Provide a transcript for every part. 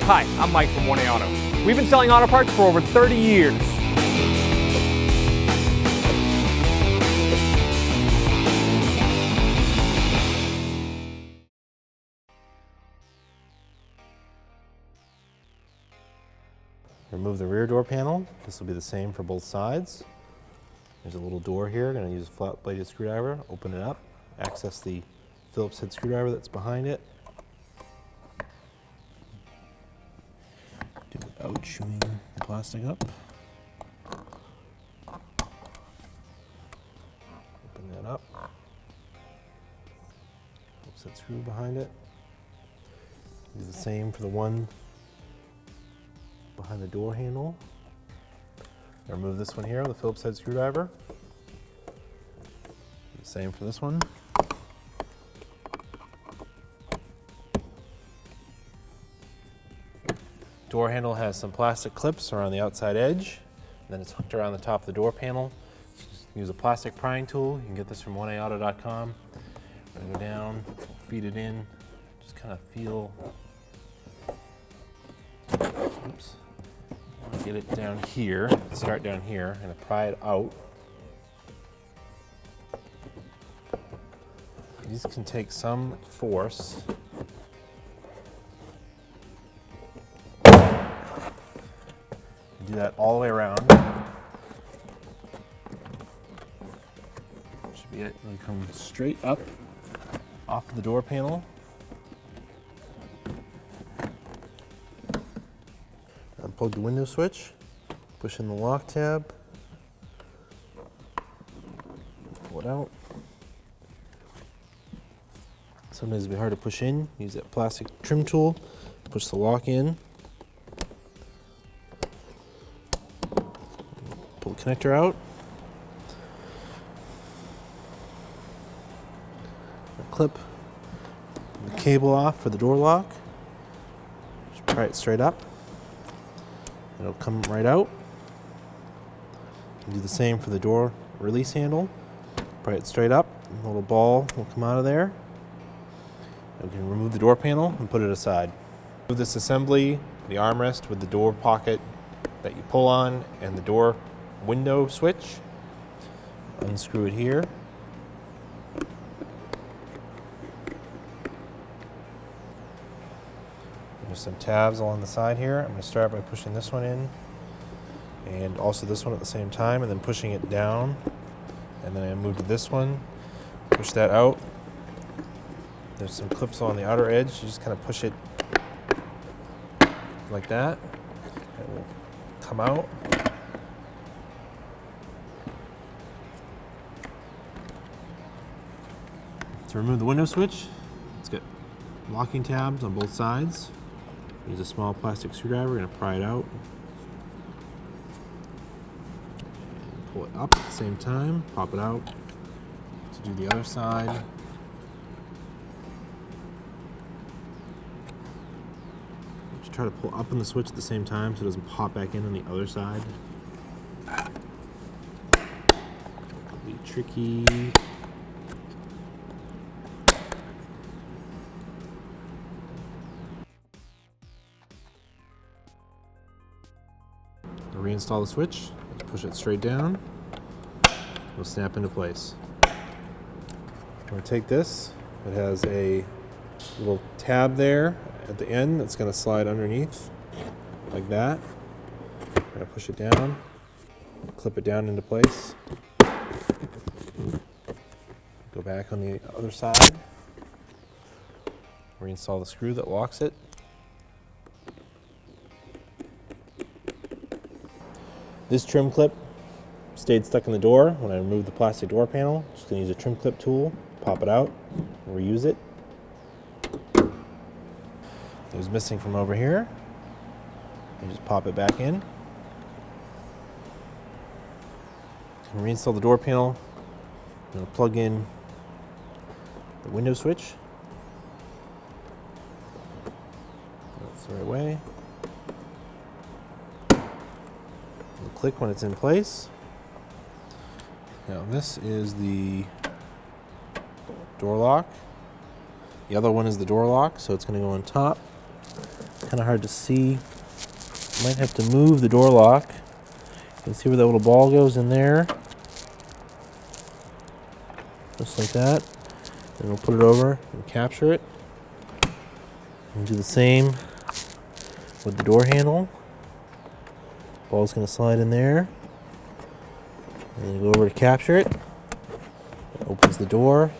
Hi, I'm Mike from 1A Auto. We've been selling auto parts for over 30 years. Remove the rear door panel. This will be the same for both sides. There's a little door here. Going to use a flat bladed screwdriver. Open it up. Access the Phillips head screwdriver that's behind it. Do it without chewing the plastic up. Open that up. Phillips head screw behind it. Do the same for the one behind the door handle. Remove this one here, the Phillips head screwdriver. The same for this one. Door handle has some plastic clips around the outside edge, and then it's hooked around the top of the door panel. Just use a plastic prying tool. You can get this from 1aauto.com. I'm gonna go down, feed it in, just kind of feel. Oops. Get it down here, start down here, and pry it out. These can take some force. Do that all the way around. Should be it. And come straight up off of the door panel. Unplug the window switch, push in the lock tab, pull it out. Sometimes it'll be hard to push in. Use that plastic trim tool, push the lock in. Pull the connector out. Clip the cable off for the door lock. Just pry it straight up. It'll come right out. Do the same for the door release handle. Pry it straight up. A little ball will come out of there. We can remove the door panel and put it aside. Move this assembly, the armrest with the door pocket that you pull on and the door window switch. Unscrew it here. There's some tabs along the side here. I'm going to start by pushing this one in and also this one at the same time, and then pushing it down, and then I move to this one, push that out. There's some clips on the outer edge. You just kind of push it like that. It will come out. To remove the window switch, it's got locking tabs on both sides. Use a small plastic screwdriver, we're going to pry it out. And pull it up at the same time, pop it out. To do the other side. Just try to pull up on the switch at the same time so it doesn't pop back in on the other side. It'll be tricky. Reinstall the switch, push it straight down, it'll snap into place. I'm going to take this, it has a little tab there at the end that's going to slide underneath, like that. I'm going to push it down, clip it down into place, go back on the other side, reinstall the screw that locks it. This trim clip stayed stuck in the door when I removed the plastic door panel. Just going to use a trim clip tool, pop it out, and reuse it. It was missing from over here. You just pop it back in. And reinstall the door panel. I'm going to plug in the window switch. That's the right way. Click when it's in place. Now this is the door lock. The other one is the door lock, so it's going to go on top. kind of hard to see. Might have to move the door lock. You can see where that little ball goes in there. Just like that. Then we'll put it over and capture it. And do the same with the door handle. Ball's going to slide in there. And then go over to capture it. It opens the door,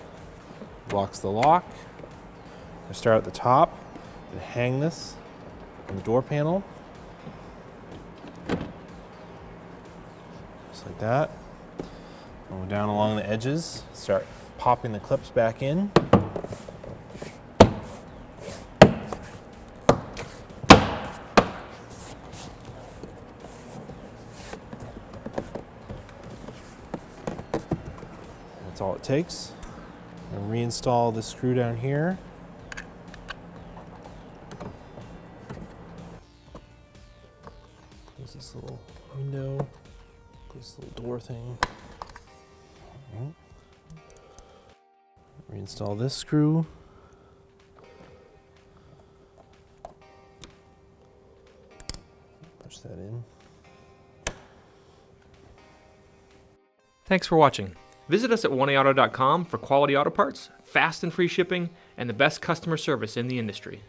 locks the lock. We start at the top and hang this on the door panel. Just like that. Go down along the edges, start popping the clips back in. That's all it takes. And reinstall the screw down here. There's this little window, this little door thing. Right. Reinstall this screw. Push that in. Thanks for watching. Visit us at oneauto.com for quality auto parts, fast and free shipping, and the best customer service in the industry.